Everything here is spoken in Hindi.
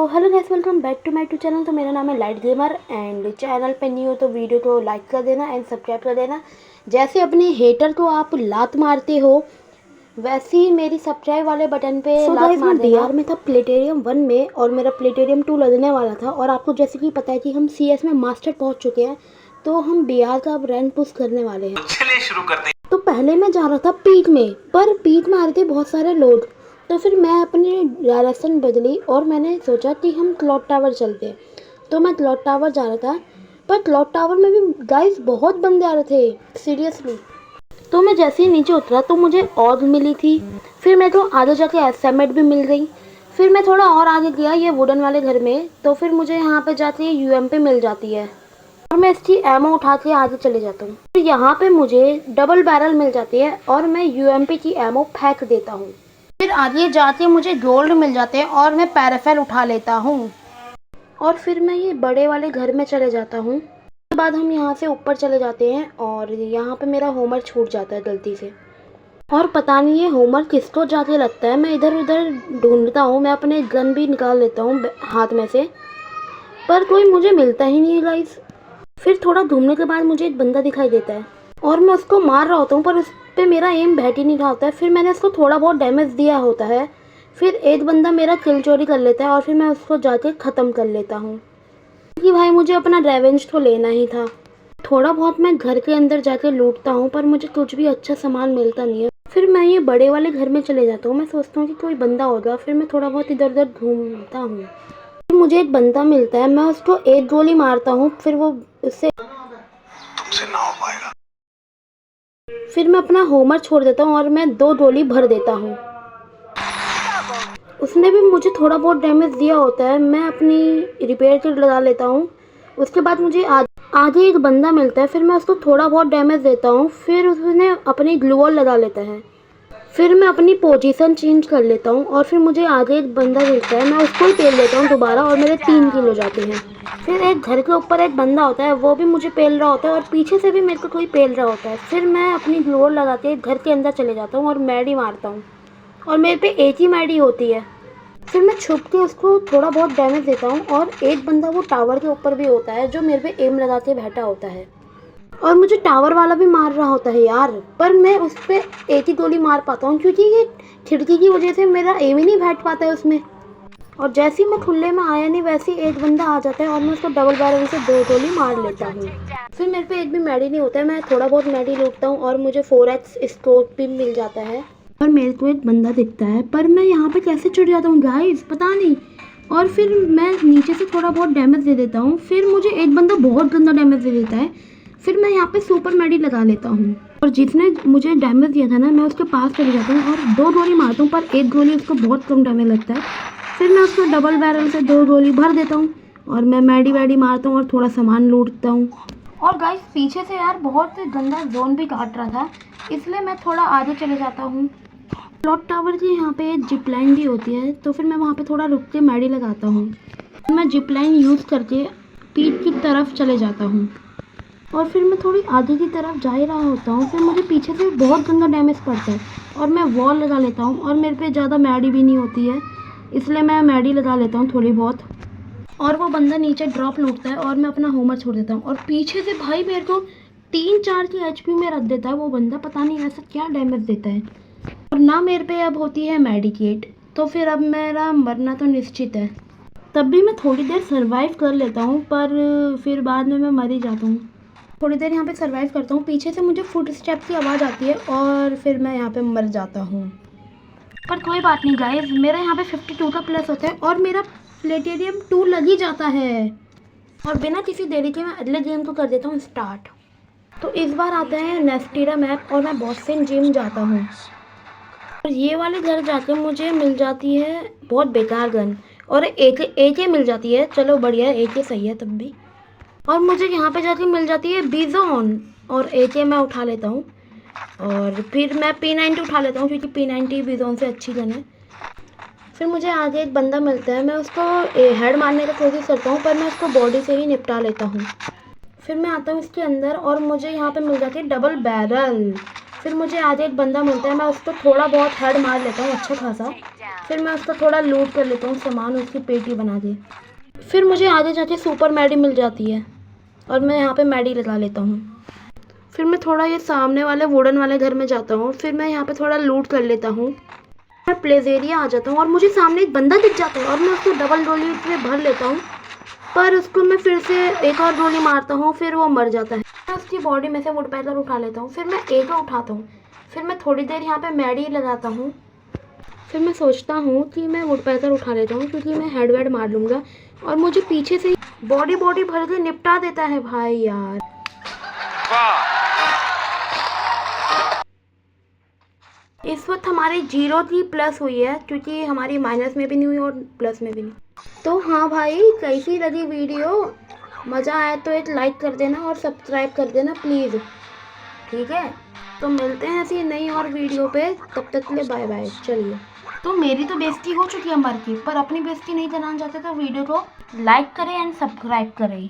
Hello guys, welcome back to my to channel. तो मेरा नाम है लाइट गेमर एंड चैनल पे न्यू हो तो वीडियो को लाइक कर देना एंड सब्सक्राइब कर देना। जैसे अपने हेटर को आप लात मारते हो वैसे ही मेरी सब्सक्राइब वाले बटन पे लात मार देना। बिहार में था प्लेटेरियम 1 में और मेरा प्लेटेरियम 2 लगने वाला था। और आपको जैसे कि पता है कि हम CS में मास्टर पहुंच चुके हैं, तो हम बिहार का अब रैंक पुश करने वाले हैं। चलिए शुरू करते हैं। तो पहले मैं जा रहा था पीक में, पर पीक में आ रहे थे बहुत सारे लोग, तो फिर मैं अपनी डायरेक्शन बदली और मैंने सोचा कि हम क्लॉक टावर चलते हैं। तो मैं क्लॉक टावर जा रहा था, पर क्लॉक टावर में भी गाइस बहुत बंदे आ रहे थे सीरियसली। तो मैं जैसे ही नीचे उतरा तो मुझे ऑग मिली थी, फिर मेरे को आगे जाके एसएमएट भी मिल गई। फिर मैं थोड़ा और आगे गया ये वुडन वाले घर में, तो फिर मुझे यहाँ पे जाके UMP मिल जाती है और मैं इसकी एमो उठा के आगे चले जाता हूँ। फिर यहाँ पे मुझे डबल बैरल मिल जाती है और मैं UMP की एमो फेंक देता हूँ। फिर आगे जाके मुझे गोल्ड मिल जाते हैं और मैं पैराफेल उठा लेता हूँ और फिर मैं ये बड़े वाले घर में चले जाता हूँ। उसके बाद हम यहाँ से ऊपर चले जाते हैं और यहाँ पे मेरा होमवर्क छूट जाता है गलती से, और पता नहीं ये होमवर्क किसको जाके लगता है। मैं इधर उधर ढूंढता हूँ, मैं अपने गन भी निकाल लेता हूँ हाथ में से, पर कोई मुझे मिलता ही नहीं है गाइस। फिर थोड़ा घूमने के बाद मुझे एक बंदा दिखाई देता है और मैं उसको मार रहा होता हूँ, पर उस पे मेरा एम बैठ ही नहीं रहा होता है। फिर मैंने उसको थोड़ा बहुत डैमेज दिया होता है, फिर एक बंदा मेरा किल चोरी कर लेता है और फिर मैं उसको जाके ख़त्म कर लेता हूँ कि भाई मुझे अपना रेवेंज तो लेना ही था। थोड़ा बहुत मैं घर के अंदर जाके लूटता हूँ, पर मुझे कुछ भी अच्छा सामान मिलता नहीं है। फिर मैं ये बड़े वाले घर में चले जाता हूँ। मैं सोचता हूँ कि कोई बंदा होगा, फिर मैं थोड़ा बहुत इधर उधर घूमता हूँ। फिर मुझे एक बंदा मिलता है, मैं उसको एक गोली मारता हूँ, फिर वो उससे तुमसे ना हो पाएगा। फिर मैं अपना होमवर्क छोड़ देता हूँ और मैं 2 गोली भर देता हूँ। उसने भी मुझे थोड़ा बहुत डैमेज दिया होता है, मैं अपनी रिपेयर किट लगा लेता हूँ। उसके बाद मुझे आगे एक बंदा मिलता है, फिर मैं उसको थोड़ा बहुत डैमेज देता हूँ, फिर उसने अपनी ग्लू वॉल लगा लेता है। फिर मैं अपनी पोजीशन चेंज कर लेता हूँ और फिर मुझे आगे एक बंदा मिलता है, मैं उसको ही पेल देता हूँ दोबारा और मेरे 3 किल हो जाते हैं। फिर एक घर के ऊपर एक बंदा होता है, वो भी मुझे पेल रहा होता है और पीछे से भी मेरे को कोई पेल रहा होता है। फिर मैं अपनी ग्लू वॉल लगा के घर के अंदर चले जाता हूँ और मैडी मारता हूँ और मेरे पे एक ही मैडी होती है। फिर मैं छुप के उसको थोड़ा बहुत डैमेज देता हूँ और एक बंदा वो टावर के ऊपर भी होता है जो मेरे पे एम लगा के बैठा होता है और मुझे टावर वाला भी मार रहा होता है यार, पर मैं उस पर एक ही गोली मार पाता हूँ क्योंकि ये खिड़की की वजह से मेरा एम ही नहीं बैठ पाता है उसमें। और जैसे ही मैं खुले में आया नहीं वैसे ही एक बंदा आ जाता है और मैं उसको डबल बैरल से 2 गोली मार लेता हूँ। फिर मेरे पे एक भी मैडी नहीं होता है, मैं थोड़ा बहुत मैडी लूटता हूँ और मुझे 4x स्कोप भी मिल जाता है और मेरे को एक बंदा दिखता है, पर मैं यहाँ पे कैसे चढ़ जाता हूँ गाइस पता नहीं। और फिर मैं नीचे से थोड़ा बहुत डैमेज दे देता हूँ, फिर मुझे एक बंदा बहुत गंदा डैमेज दे देता है, फिर मैं यहाँ पे सुपर मैडी लगा लेता हूँ और जिसने मुझे डैमेज दिया था ना मैं उसके पास चले जाता हूँ और 2 गोली मारता हूँ, पर एक गोली उसको बहुत कम डैमेज लगता है। फिर मैं उसको डबल बैरल से 2 गोली भर देता हूँ और मैं मैडी वैडी मारता हूँ और थोड़ा सामान लूटता हूँ। और गाइस पीछे से यार बहुत गंदा जोन भी काट रहा था, इसलिए मैं थोड़ा आगे चले जाता हूँ। क्लॉक टावर के यहाँ पे जिप लाइन भी होती है, तो फिर मैं वहाँ पे थोड़ा रुक के मैडी लगाता हूँ। मैं जिप लाइन यूज़ करके पीठ की तरफ चले जाता हूँ और फिर मैं थोड़ी आगे की तरफ जा ही रहा होता हूँ, फिर मुझे पीछे से बहुत गंदा डैमेज पड़ता है और मैं वॉल लगा लेता हूँ और मेरे पे ज़्यादा मैडी भी नहीं होती है, इसलिए मैं मैडी लगा लेता हूँ थोड़ी बहुत। और वो बंदा नीचे ड्रॉप लूटता है और मैं अपना होमवर्क छोड़ देता हूँ और पीछे से भाई मेरे को 3-4 की HP में रख देता है वो बंदा, पता नहीं ऐसा क्या डैमेज देता है। और ना मेरे पे अब होती है मेडिकेट, तो फिर अब मेरा मरना तो निश्चित है। तब भी मैं थोड़ी देर सर्वाइव कर लेता हूँ, पर फिर बाद में मैं मर ही जाता हूँ। थोड़ी देर यहाँ पे सर्वाइव करता हूँ, पीछे से मुझे फुट स्टेप की आवाज़ आती है और फिर मैं यहाँ पे मर जाता हूँ। पर कोई बात नहीं गाइस, मेरा यहाँ पे 52 का प्लस होता है और मेरा प्लेटेरियम 2 लग ही जाता है। और बिना किसी देरी के मैं अगले गेम को कर देता हूँ स्टार्ट। तो इस बार आता है नेस्टीरा मैप और मैं बॉस्टन जिम जाता हूँ और ये वाले घर जाके मुझे मिल जाती है बहुत बेकार गन और एक मिल जाती है, चलो बढ़िया एक सही है तब भी। और मुझे यहाँ पे जाके मिल जाती है बिजोन और AK मैं उठा लेता हूँ और फिर मैं P90 उठा लेता हूँ क्योंकि P90 बिजोन से अच्छी गन है। फिर मुझे आगे एक बंदा मिलता है, मैं उसको हेड मारने की कोशिश करता हूँ पर मैं उसको बॉडी से ही निपटा लेता हूँ। फिर मैं आता हूँ इसके अंदर और मुझे यहाँ पे मिल जाती है डबल बैरल फिर मुझे आगे एक बंदा मिलता है, मैं उसको थोड़ा बहुत हेड मार लेता हूँ अच्छा खासा। फिर मैं उसको थोड़ा लूट कर लेता हूँ सामान, उसकी पेटी बना के। फिर मुझे आगे जाके सुपर मैडी मिल जाती है और मैं यहाँ पे मैडी लगा लेता हूँ। फिर मैं थोड़ा ये सामने वाले वुडन वाले घर में जाता हूँ। फिर मैं यहाँ पे थोड़ा लूट कर लेता हूँ। मैं प्लेस एरिया आ जाता हूँ और मुझे सामने एक बंदा दिख जाता है और मैं उसको डबल गोली से भर लेता हूँ। पर उसको मैं फिर से एक और गोली मारता हूँ, फिर वो मर जाता है। मैं उसकी बॉडी में से वुड पैकर उठा लेता हूँ। फिर मैं एक उठाता हूँ। फिर मैं थोड़ी देर यहाँ पे मैडी लगाता हूँ। फिर मैं सोचता हूँ कि मैं वुड पैकर उठा लेता हूँ क्योंकि मैं हेड वेड मार लूँगा। और मुझे पीछे से बॉडी भर के निपटा देता है भाई यार। इस वक्त हमारी 0 की प्लस हुई है क्योंकि हमारी माइनस में भी नहीं हुई और प्लस में भी नहीं। तो हाँ भाई, कैसी लगी वीडियो? मज़ा आया तो एक लाइक कर देना और सब्सक्राइब कर देना प्लीज़, ठीक है? तो मिलते हैं ऐसी नई और वीडियो पे, तब तक के लिए बाय बाय। चलिए। तो मेरी तो बेइज्जती हो चुकी है मर की, पर अपनी बेइज्जती नहीं कराना चाहते तो वीडियो को लाइक करें एंड सब्सक्राइब करें।